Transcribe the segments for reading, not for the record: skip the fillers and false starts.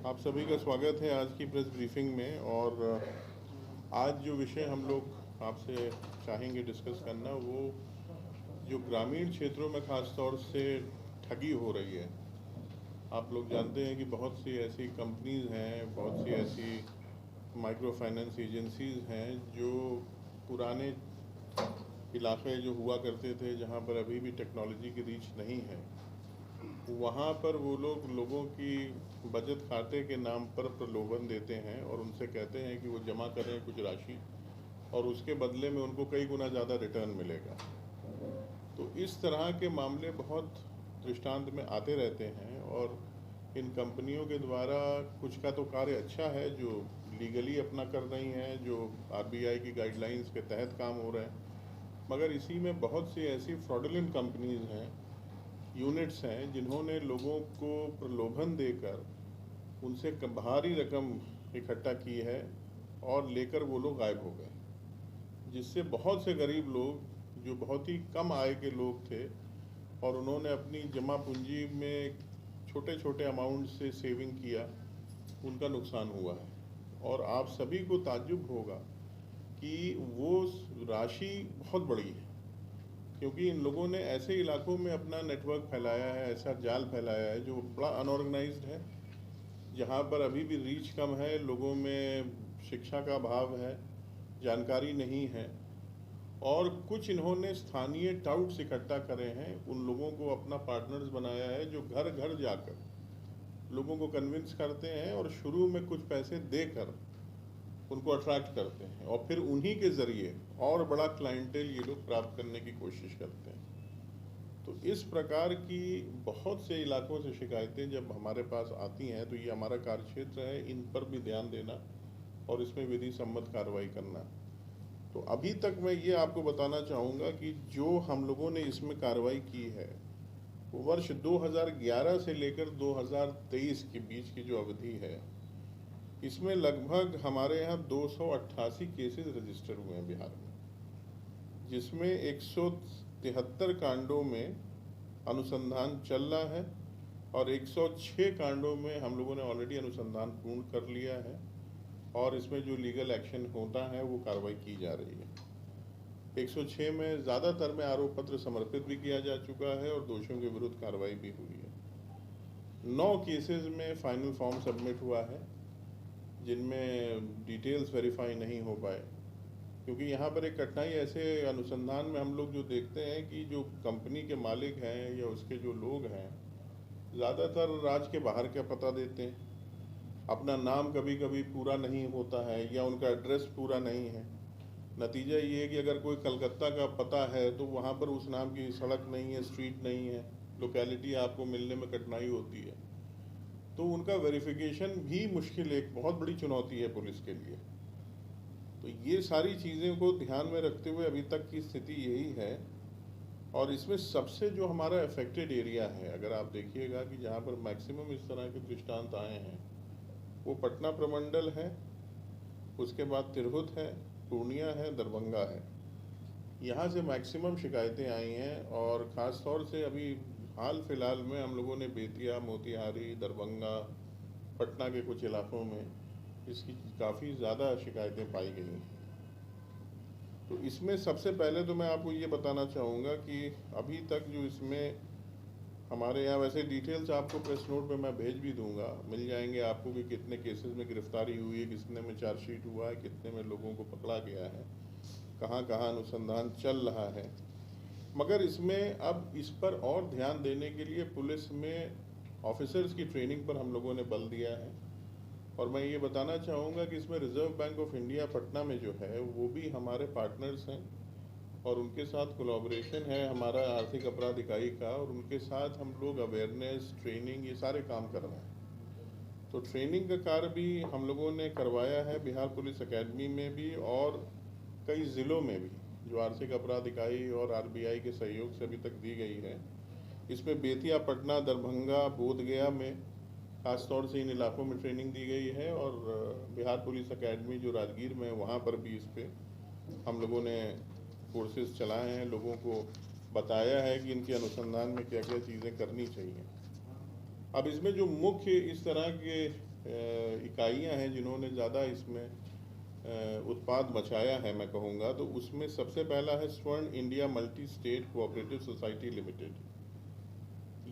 आप सभी का स्वागत है आज की प्रेस ब्रीफिंग में। और आज जो विषय हम लोग आपसे चाहेंगे डिस्कस करना, वो जो ग्रामीण क्षेत्रों में ख़ास तौर से ठगी हो रही है। आप लोग जानते हैं कि बहुत सी ऐसी कंपनीज़ हैं, बहुत सी ऐसी माइक्रो फाइनेंस एजेंसीज़ हैं जो पुराने इलाके जो हुआ करते थे, जहां पर अभी भी टेक्नोलॉजी की रीच नहीं है, वहाँ पर वो लोग लोगों की बचत खाते के नाम पर प्रलोभन देते हैं और उनसे कहते हैं कि वो जमा करें कुछ राशि और उसके बदले में उनको कई गुना ज़्यादा रिटर्न मिलेगा। तो इस तरह के मामले बहुत दृष्टांत में आते रहते हैं और इन कंपनियों के द्वारा कुछ का तो कार्य अच्छा है जो लीगली अपना कर रही हैं, जो आरबीआई की गाइडलाइंस के तहत काम हो रहे हैं, मगर इसी में बहुत सी ऐसी फ्रॉडुलेंट कंपनीज हैं, यूनिट्स हैं, जिन्होंने लोगों को प्रलोभन देकर उनसे भारी रकम इकट्ठा की है और लेकर वो लोग गायब हो गए, जिससे बहुत से गरीब लोग जो बहुत ही कम आय के लोग थे और उन्होंने अपनी जमा पूंजी में छोटे छोटे अमाउंट से सेविंग किया, उनका नुकसान हुआ है। और आप सभी को ताज्जुब होगा कि वो राशि बहुत बड़ी है, क्योंकि इन लोगों ने ऐसे इलाकों में अपना नेटवर्क फैलाया है, ऐसा जाल फैलाया है जो बड़ा अनऑर्गेनाइज्ड है, जहाँ पर अभी भी रीच कम है, लोगों में शिक्षा का अभाव है, जानकारी नहीं है। और कुछ इन्होंने स्थानीय टाउट्स इकट्ठा करे हैं, उन लोगों को अपना पार्टनर्स बनाया है जो घर घर जाकर लोगों को कन्विंस करते हैं और शुरू में कुछ पैसे देकर उनको अट्रैक्ट करते हैं और फिर उन्हीं के ज़रिए और बड़ा क्लाइंटेल ये लोग प्राप्त करने की कोशिश करते हैं। तो इस प्रकार की बहुत से इलाकों से शिकायतें जब हमारे पास आती हैं, तो ये हमारा कार्यक्षेत्र है, इन पर भी ध्यान देना और इसमें विधि सम्मत कार्रवाई करना। तो अभी तक मैं ये आपको बताना चाहूँगा कि जो हम लोगों ने इसमें कार्रवाई की है, वो वर्ष 2011 से लेकर 2023 के बीच की जो अवधि है, इसमें लगभग हमारे यहाँ 288 केसेस रजिस्टर हुए हैं बिहार में, जिसमें 173 कांडों में अनुसंधान चल रहा है और 106 कांडों में हम लोगों ने ऑलरेडी अनुसंधान पूर्ण कर लिया है और इसमें जो लीगल एक्शन होता है वो कार्रवाई की जा रही है। 106 में ज़्यादातर में आरोप पत्र समर्पित भी किया जा चुका है और दोषियों के विरुद्ध कार्रवाई भी हुई है। 9 केसेस में फाइनल फॉर्म सबमिट हुआ है, जिनमें डिटेल्स वेरीफाई नहीं हो पाए, क्योंकि यहाँ पर एक कठिनाई ऐसे अनुसंधान में हम लोग जो देखते हैं कि जो कंपनी के मालिक हैं या उसके जो लोग हैं, ज़्यादातर राज्य के बाहर का पता देते हैं, अपना नाम कभी कभी पूरा नहीं होता है या उनका एड्रेस पूरा नहीं है। नतीजा ये है कि अगर कोई कलकत्ता का पता है तो वहाँ पर उस नाम की सड़क नहीं है, स्ट्रीट नहीं है, लोकेलिटी आपको मिलने में कठिनाई होती है। तो उनका वेरिफिकेशन भी मुश्किल, एक बहुत बड़ी चुनौती है पुलिस के लिए। तो ये सारी चीज़ें को ध्यान में रखते हुए अभी तक की स्थिति यही है। और इसमें सबसे जो हमारा अफेक्टेड एरिया है, अगर आप देखिएगा कि जहाँ पर मैक्सिमम इस तरह के दृष्टांत आए हैं, वो पटना प्रमंडल है, उसके बाद तिरहुत है, पूर्णिया है, दरभंगा है। यहाँ से मैक्सिमम शिकायतें आई हैं और ख़ास तौर से अभी हाल फिलहाल में हम लोगों ने बेतिया, मोतिहारी, दरभंगा, पटना के कुछ इलाकों में इसकी काफ़ी ज़्यादा शिकायतें पाई गई हैं। तो इसमें सबसे पहले तो मैं आपको ये बताना चाहूँगा कि अभी तक जो इसमें हमारे यहाँ, वैसे डिटेल्स आपको प्रेस नोट पे मैं भेज भी दूंगा, मिल जाएंगे आपको कि कितने केसेस में गिरफ्तारी हुई है, कितने में चार्जशीट हुआ है, कितने में लोगों को पकड़ा गया है, कहाँ कहाँ अनुसंधान चल रहा है। मगर इसमें अब इस पर और ध्यान देने के लिए पुलिस में ऑफिसर्स की ट्रेनिंग पर हम लोगों ने बल दिया है। और मैं ये बताना चाहूँगा कि इसमें reserve bank of India Patna में जो है वो भी हमारे पार्टनर्स हैं और उनके साथ कोलैबोरेशन है हमारा आर्थिक अपराध इकाई का, और उनके साथ हम लोग अवेयरनेस, ट्रेनिंग, ये सारे काम कर रहे हैं। तो ट्रेनिंग का कार्य भी हम लोगों ने करवाया है बिहार पुलिस एकेडमी में भी और कई ज़िलों में भी, जो आर्थिक अपराध इकाई और आरबीआई के सहयोग से अभी तक दी गई है। इसमें बेतिया, पटना, दरभंगा, बोधगया में खास तौर से इन इलाकों में ट्रेनिंग दी गई है और बिहार पुलिस एकेडमी जो राजगीर में है, वहाँ पर भी इस पे हम लोगों ने कोर्सेज चलाए हैं, लोगों को बताया है कि इनके अनुसंधान में क्या क्या चीज़ें करनी चाहिए। अब इसमें जो मुख्य इस तरह के इकाइयां हैं जिन्होंने ज़्यादा इसमें उत्पाद मचाया है मैं कहूँगा, तो उसमें सबसे पहला है स्वर्ण India multi state cooperative society limited.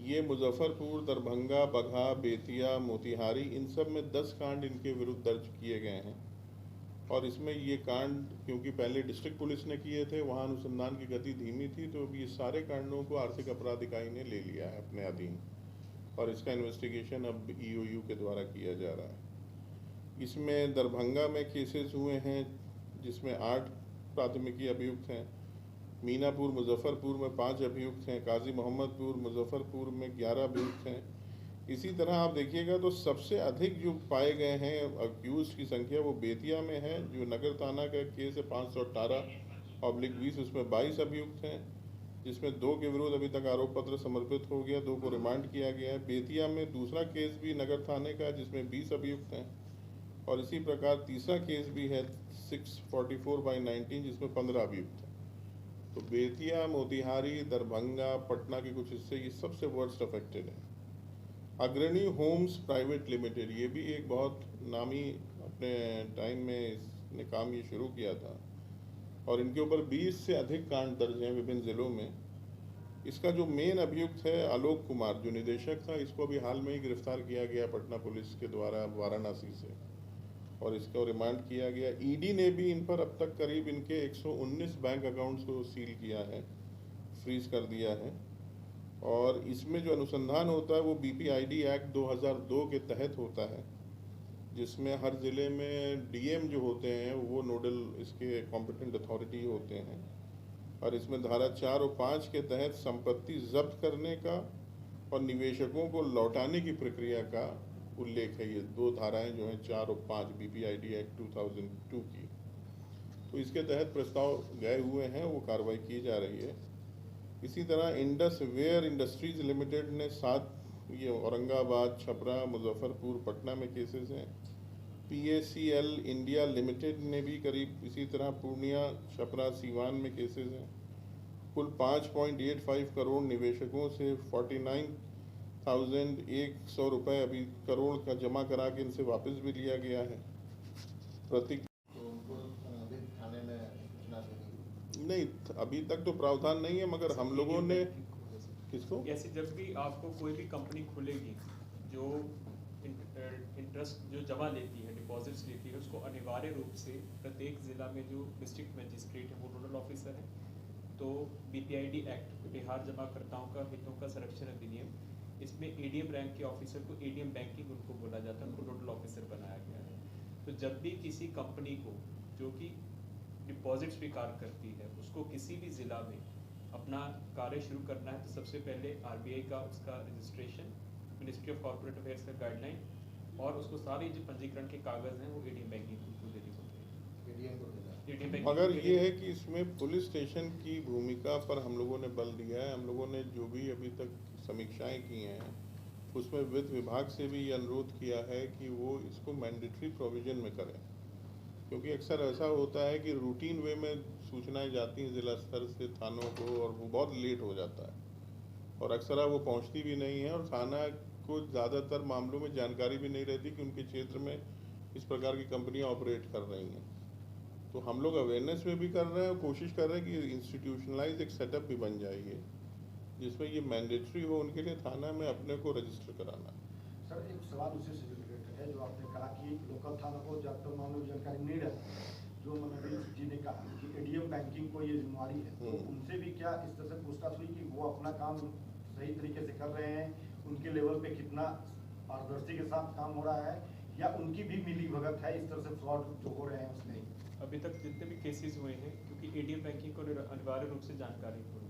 ये मुजफ्फरपुर, दरभंगा, बगहा, बेतिया, मोतिहारी, इन सब में 10 कांड इनके विरुद्ध दर्ज किए गए हैं। और इसमें ये कांड क्योंकि पहले डिस्ट्रिक्ट पुलिस ने किए थे, वहाँ अनुसंधान की गति धीमी थी, तो ये सारे कांडों को आर्थिक अपराध इकाई ने ले लिया है अपने अधीन, और इसका इन्वेस्टिगेशन अब ईओयू के द्वारा किया जा रहा है। इसमें दरभंगा में केसेस हुए हैं जिसमें 8 प्राथमिकी अभियुक्त हैं, मीनापुर मुजफ्फरपुर में 5 अभियुक्त हैं, काजी मोहम्मदपुर मुजफ्फरपुर में 11 अभियुक्त हैं। इसी तरह आप देखिएगा तो सबसे अधिक जो पाए गए हैं अक्यूज की संख्या वो बेतिया में है, जो नगर थाना का केस है 518/20, उसमें 22 अभियुक्त हैं, जिसमें 2 के विरुद्ध अभी तक आरोप पत्र समर्पित हो गया, 2 को रिमांड किया गया है। बेतिया में दूसरा केस भी नगर थाने का है जिसमें 20 अभियुक्त हैं, और इसी प्रकार तीसरा केस भी है 644/19 जिसमें 15 अभियुक्त हैं। तो बेतिया, मोतिहारी, दरभंगा, पटना के कुछ हिस्से ये सबसे वर्स्ट अफेक्टेड हैं। अग्रणी होम्स प्राइवेट लिमिटेड, ये भी एक बहुत नामी अपने टाइम में इसने काम ये शुरू किया था, और इनके ऊपर 20 से अधिक कांड दर्ज हैं विभिन्न ज़िलों में। इसका जो मेन अभियुक्त है आलोक कुमार, जो निदेशक था, इसको अभी हाल में ही गिरफ्तार किया गया पटना पुलिस के द्वारा वाराणसी से, और इसका रिमांड किया गया। ईडी ने भी इन पर अब तक करीब इनके 119 बैंक अकाउंट्स को सील किया है, फ्रीज कर दिया है। और इसमें जो अनुसंधान होता है वो बीपीआईडी एक्ट 2002 के तहत होता है, जिसमें हर ज़िले में डीएम जो होते हैं वो नोडल इसके कॉम्पिटेंट अथॉरिटी होते हैं, और इसमें धारा 4 और 5 के तहत संपत्ति जब्त करने का और निवेशकों को लौटाने की प्रक्रिया का उल्लेख है। ये 2 धाराएं जो हैं 4 और 5 बीपीआईडी एक्ट 2002 की, तो इसके तहत प्रस्ताव गए हुए हैं, वो कार्रवाई की जा रही है। इसी तरह इंडस वेयर इंडस्ट्रीज लिमिटेड ने 7, ये औरंगाबाद, छपरा, मुजफ्फरपुर, पटना में केसेस हैं। पीएसीएल इंडिया लिमिटेड ने भी करीब इसी तरह पूर्णिया, छपरा, सीवान में केसेस हैं। कुल 5.85 करोड़ निवेशकों से 49,100 रुपये अभी करोड़ का जमा करा के इनसे वापस भी लिया गया है। नहीं, अभी तक तो प्रावधान नहीं है, मगर हम लोगों ने किसको ऐसे जब भी आपको कोई भी कंपनी खुलेगी जो इंटरेस्ट जो जमा लेती है, डिपॉजिट्स लेती है, उसको अनिवार्य रूप से प्रत्येक ज़िला में जो डिस्ट्रिक्ट मजिस्ट्रेट है वो नोडल ऑफिसर है। तो बीपीआईडी एक्ट, बिहार जमाकर्ताओं का हितों का संरक्षण अधिनियम, इसमें एडीएम रैंक के ऑफिसर को एडीएम बैंकिंग उनको बोला जाता है, उनको नोडल ऑफिसर बनाया गया है। तो जब भी किसी कंपनी को जो कि डिपॉजिट स्वीकार करती है उसको किसी भी ज़िला में अपना कार्य शुरू करना है, तो सबसे पहले आरबीआई का उसका registration, ministry of corporate affairs का गाइडलाइन, और उसको सारे जो पंजीकरण के कागज़ हैं वो एडीएम बैंकिंग को देने होते हैं। मगर ये है कि इसमें पुलिस स्टेशन की भूमिका पर हम लोगों ने बल दिया है। हम लोगों ने जो भी अभी तक समीक्षाएं की हैं उसमें वित्त विभाग से भी ये अनुरोध किया है कि वो इसको मैंडेटरी प्रोविज़न में करें, क्योंकि अक्सर ऐसा होता है कि रूटीन वे में सूचनाएं जाती हैं ज़िला स्तर से थानों को, और वो बहुत लेट हो जाता है, और अक्सर वो पहुंचती भी नहीं है, और थाना को ज़्यादातर मामलों में जानकारी भी नहीं रहती कि उनके क्षेत्र में इस प्रकार की कंपनियां ऑपरेट कर रही हैं। तो हम लोग अवेयरनेस में भी कर रहे हैं और कोशिश कर रहे हैं कि इंस्टीट्यूशनलाइज एक सेटअप भी बन जाइए जिसमें ये मैंडेटरी हो उनके लिए थाना में अपने को रजिस्टर कराना। सर, एक सवाल उसी से रिलेटेड है, जो आपने कहा कि लोकल थाना को जब तक मामलों की जानकारी नहीं रहती, जो मनोज जी ने कहा कि एडीएम बैंकिंग को ये जिम्मेवारी है, तो उनसे भी क्या इस तरह से पूछताछ हुई कि वो अपना काम सही तरीके से कर रहे हैं, उनके लेवल पे कितना पारदर्शी के साथ काम हो रहा है, या उनकी भी मिली भगत है इस तरह से फ्रॉड जो हो रहे हैं उसमें? अभी तक जितने भी केसेस हुए हैं, क्योंकि एडीएम बैंकिंग को अनिवार्य रूप से जानकारी हुई,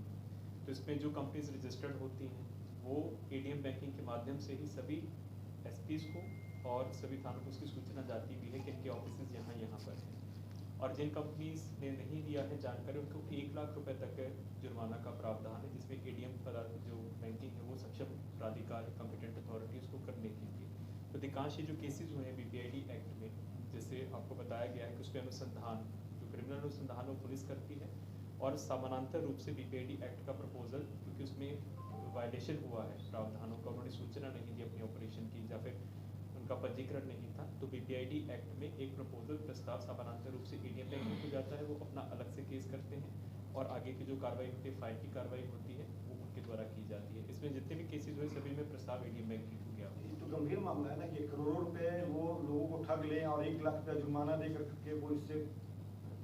तो इसमें जो कंपनीज रजिस्टर्ड होती हैं वो एडीएम बैंकिंग के माध्यम से ही सभी एसपीज को और सभी थानों को उसकी सूचना जाती भी है कि इनके ऑफिस यहाँ पर हैं। और जिन कंपनीज ने नहीं दिया है जानकारी, उनको 1 लाख रुपए तक जुर्माना का प्रावधान है, जिसमें एडीएम पर जो बैंकिंग है वो सक्षम प्राधिकार है, कॉम्पिटेंट अथॉरिटी उसको करने के लिए। तो अधिकांश ये जो केसेज हुए हैं बीपीआईडी एक्ट में, जैसे आपको बताया गया है कि उसमें अनुसंधान, जो क्रिमिनल अनुसंधान वो पुलिस करती है, और समानांतर रूप से बीपीआईडी एक्ट का प्रपोजल, क्योंकि उसमें वायलेशन हुआ है प्रावधानों का, उन्होंने सूचना नहीं दी अपने ऑपरेशन की, या फिर उनका उनका पंजीकरण नहीं था, तो बीपीआईडी एक्ट में एक प्रस्ताव समानांतर रूप से एडीएम बैंकिंग को जाता है, वो अपना अलग से केस करते हैं और आगे की जो कार्रवाई होती है, फाइल की कार्रवाई होती है, वो उनके द्वारा की जाती है। इसमें जितने भी केसेस हुए सभी में प्रस्ताव एडीएम बैंकिंग को गया। ये तो गंभीर मामला है ना कि करोड़ों रुपए वो लोगों को ठग लें और 1 लाख का जुर्माना दे करके वो इससे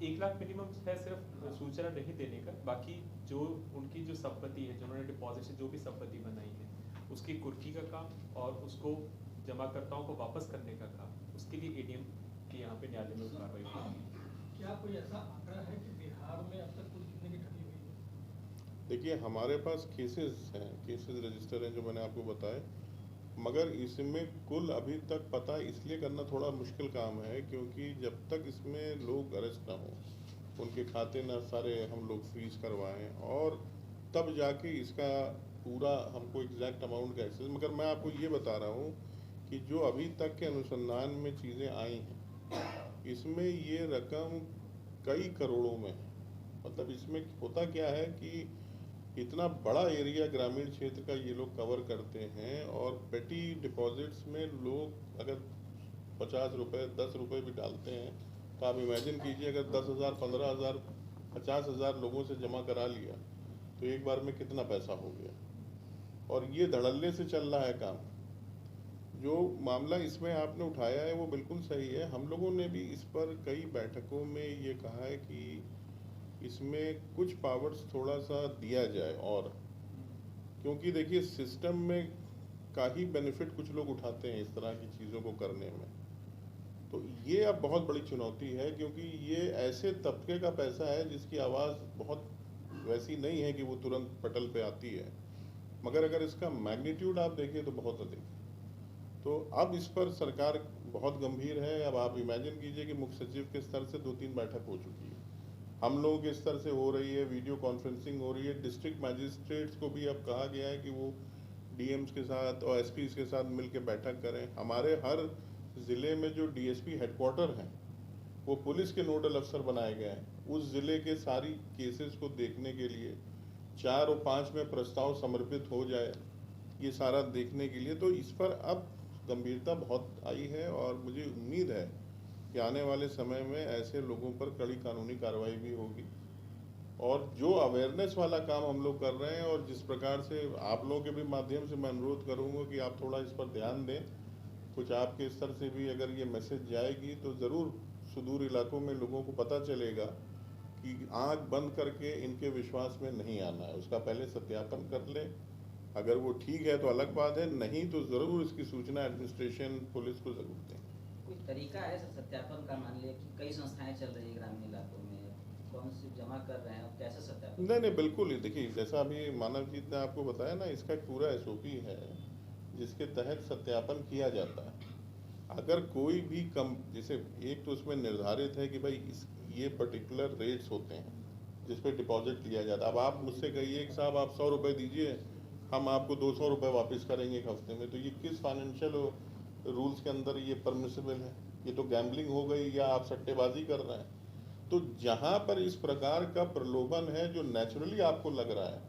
1 लाख मिनिमम है सिर्फ सूचना नहीं देने का, बाकी जो उनकी जो संपत्ति है, जिन्होंने डिपॉजिट से जो भी संपत्ति बनाई है, उसकी कुर्की का काम और उसको जमाकर्ताओं को वापस करने का काम, उसके लिए एडीएम की यहाँ पे न्यायालय में कार्रवाई होगी। क्या कोई ऐसा आंकड़ा है कि बिहार में अब तक कुल कितने की ठगी हुई है? देखिए, हमारे पास केसेस हैं, केसेस रजिस्टर हैं जो मैंने आपको बताए, मगर इसमें कुल अभी तक पता इसलिए करना थोड़ा मुश्किल काम है क्योंकि जब तक इसमें लोग अरेस्ट ना हो, उनके खाते ना सारे हम लोग फ्रीज करवाएं और तब जाके इसका पूरा हमको एग्जैक्ट अमाउंट का एक्सेस। मगर मैं आपको ये बता रहा हूँ कि जो अभी तक के अनुसंधान में चीज़ें आई हैं, इसमें ये रकम कई करोड़ों में है। मतलब इसमें होता क्या है कि इतना बड़ा एरिया ग्रामीण क्षेत्र का ये लोग कवर करते हैं और पेटी डिपॉजिट्स में लोग अगर 50 रुपये 10 रुपये भी डालते हैं तो आप इमेजिन कीजिए अगर 10,000 15,000 50,000 लोगों से जमा करा लिया तो एक बार में कितना पैसा हो गया। और ये धड़ल्ले से चल रहा है काम। जो मामला इसमें आपने उठाया है वो बिल्कुल सही है। हम लोगों ने भी इस पर कई बैठकों में ये कहा है कि इसमें कुछ पावर्स थोड़ा सा दिया जाए, और क्योंकि देखिए सिस्टम में का ही बेनिफिट कुछ लोग उठाते हैं इस तरह की चीज़ों को करने में। तो ये अब बहुत बड़ी चुनौती है क्योंकि ये ऐसे तबके का पैसा है जिसकी आवाज़ बहुत वैसी नहीं है कि वो तुरंत पटल पे आती है, मगर अगर इसका मैग्नीट्यूड आप देखें तो बहुत अधिक है। तो अब इस पर सरकार बहुत गंभीर है। अब आप इमेजिन कीजिए कि मुख्य सचिव के स्तर से 2-3 बैठक हो चुकी है, हम लोगों के स्तर से हो रही है, वीडियो कॉन्फ्रेंसिंग हो रही है। डिस्ट्रिक्ट मैजिस्ट्रेट्स को भी अब कहा गया है कि वो डीएम्स के साथ और एसपीज के साथ मिलकर बैठक करें। हमारे हर ज़िले में जो डीएसपी हेडक्वार्टर हैं वो पुलिस के नोडल अफसर बनाए गए हैं उस ज़िले के सारी केसेस को देखने के लिए। 4 और 5 में प्रस्ताव समर्पित हो जाए ये सारा देखने के लिए। तो इस पर अब गंभीरता बहुत आई है और मुझे उम्मीद है कि आने वाले समय में ऐसे लोगों पर कड़ी कानूनी कार्रवाई भी होगी। और जो अवेयरनेस वाला काम हम लोग कर रहे हैं और जिस प्रकार से आप लोगों के भी माध्यम से मैं अनुरोध करूंगा कि आप थोड़ा इस पर ध्यान दें, कुछ आपके स्तर से भी अगर ये मैसेज जाएगी तो ज़रूर सुदूर इलाकों में लोगों को पता चलेगा कि आँख बंद करके इनके विश्वास में नहीं आना है। उसका पहले सत्यापन कर लें, अगर वो ठीक है तो अलग बात है, नहीं तो ज़रूर इसकी सूचना एडमिनिस्ट्रेशन पुलिस को ज़रूर दें। कोई तरीका है सत्यापन का? मान लिया कि कई संस्थाएं चल रही है ग्रामीण इलाकों में, कौन सी जमा कर रहे हैं और कैसे सत्यापन? नहीं बिल्कुल ही देखिए, जैसा अभी मानवजीत ने आपको बताया ना, इसका एक पूरा एसओपी है जिसके तहत सत्यापन किया जाता है। अगर कोई भी कम, जैसे एक तो उसमें निर्धारित है कि भाई ये पर्टिकुलर रेट्स होते हैं जिस पे डिपॉजिट लिया जाता है। अब आप मुझसे कहिए कि साहब आप 100 रुपये दीजिए, हम आपको 200 रुपये वापस करेंगे एक हफ्ते में, तो ये किस फाइनेंशियल रूल्स के अंदर ये परमिसिबल है? ये तो गैम्बलिंग हो गई या आप सट्टेबाजी कर रहे हैं। तो जहाँ पर इस प्रकार का प्रलोभन है जो नेचुरली आपको लग रहा है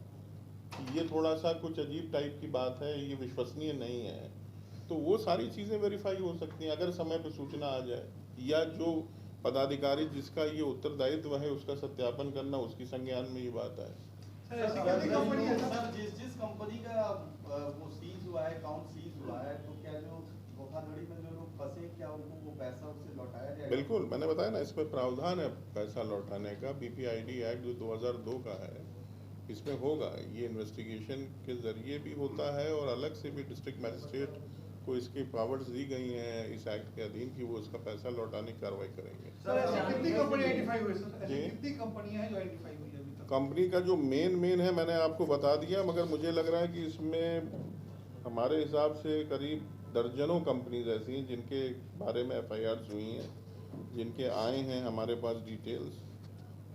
कि ये थोड़ा सा कुछ अजीब टाइप की बात है, ये विश्वसनीय नहीं है, तो वो सारी चीज़ें वेरीफाई हो सकती हैं अगर समय पर सूचना आ जाए, या जो पदाधिकारी जिसका ये उत्तरदायित्व है उसका सत्यापन करना, उसकी संज्ञान में ये बात आए। जिस कंपनी का वो सीज हुआ है, अकाउंट सीज हुआ है, तो क्या जो धोखाधड़ी में जो लोग फंसे, क्या उनको वो पैसा उससे लौटाया जाएगा? बिल्कुल, मैंने बताया ना, इसमें प्रावधान है पैसा लौटाने का। बीपीआईडी एक्ट जो 2002 का है इसमें होगा, ये इन्वेस्टिगेशन के जरिए भी होता है और अलग से भी डिस्ट्रिक्ट मैजिस्ट्रेट को इसकी पावर्स दी गई हैं इस एक्ट के अधीन कि वो इसका पैसा लौटाने की कार्रवाई करेंगे। कितनी कंपनी आइडेंटिफाई हुई सर? जी? कितनी कंपनियां हैं जो आइडेंटिफाई हुई अभी तक? कंपनी का जो मेन है मैंने आपको बता दिया, मगर मुझे लग रहा है कि इसमें हमारे हिसाब से करीब दर्जनों कंपनीज ऐसी हैं जिनके बारे में एफआईआर्स हुई हैं, जिनके आए हैं हमारे पास डिटेल्स,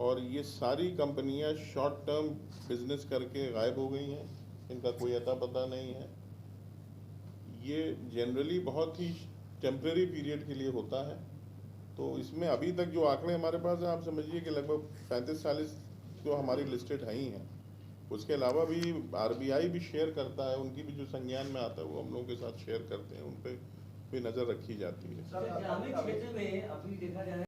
और ये सारी कंपनियां शॉर्ट टर्म बिजनेस करके गायब हो गई हैं, इनका कोई अता पता नहीं है। ये जनरली बहुत ही टेम्परेरी पीरियड के लिए होता है। तो इसमें अभी तक जो आंकड़े हमारे पास हैं, आप समझिए कि लगभग 35-40 तो हमारी लिस्टेड है ही हैं। उसके अलावा भी आरबीआई भी शेयर करता है, उनकी भी जो संज्ञान में आता है वो हम लोगों के साथ शेयर करते हैं, उन पर पे नज़र रखी जाती है। ग्रामीण क्षेत्र में अभी देखा जा रहा है